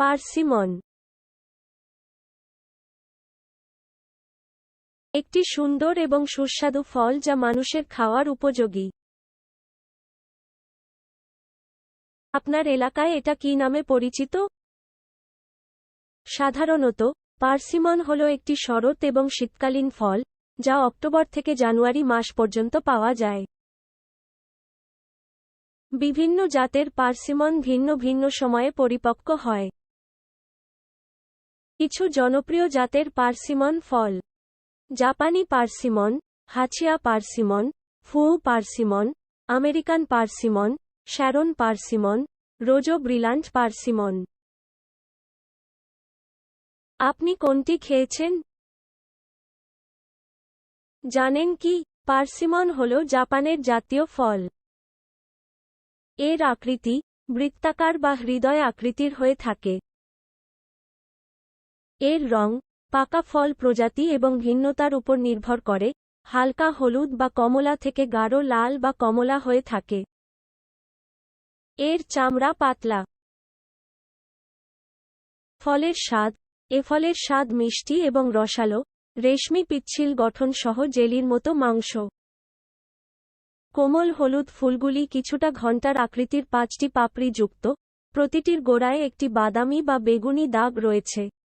Persimmon একটি সুন্দর এবং সুস্বাদু ফল যা মানুষের খাওয়ার উপযোগী। আপনার এলাকায় এটা কী নামে পরিচিত? সাধারণত পার্সিমন হল একটি শরৎ এবং শীতকালীন ফল যা অক্টোবর থেকে জানুয়ারি মাস পর্যন্ত পাওয়া যায়। বিভিন্ন জাতের পার্সিমন ভিন্ন ভিন্ন সময়ে পরিপক্ব হয়। কিছু জনপ্রিয় জাতের পার্সিমন ফল: জাপানি persimmon, Hachiya persimmon, Fuyu persimmon, American persimmon, Sharon persimmon, Rojo Brillante persimmon. আপনি কোনটি খেয়েছেন? জানেন কি, পার্সিমন হল জাপানের জাতীয় ফল। এর আকৃতি বৃত্তাকার বা হৃদয় আকৃতির হয়ে থাকে। এর রং পাকা ফল প্রজাতি এবং ভিন্নতার উপর নির্ভর করে হালকা হলুদ বা কমলা থেকে গাঢ় লাল বা কমলা হয়ে থাকে। এর চামড়া পাতলা। ফলের স্বাদ: এ ফলের স্বাদ মিষ্টি এবং রসালো, রেশমি পিচ্ছিল গঠন সহ জেলির মতো মাংস। কোমল হলুদ ফুলগুলি কিছুটা ঘণ্টার আকৃতির 5টি পাপড়ি যুক্ত, প্রতিটির গোড়ায় একটি বাদামি বা বেগুনি দাগ রয়েছে।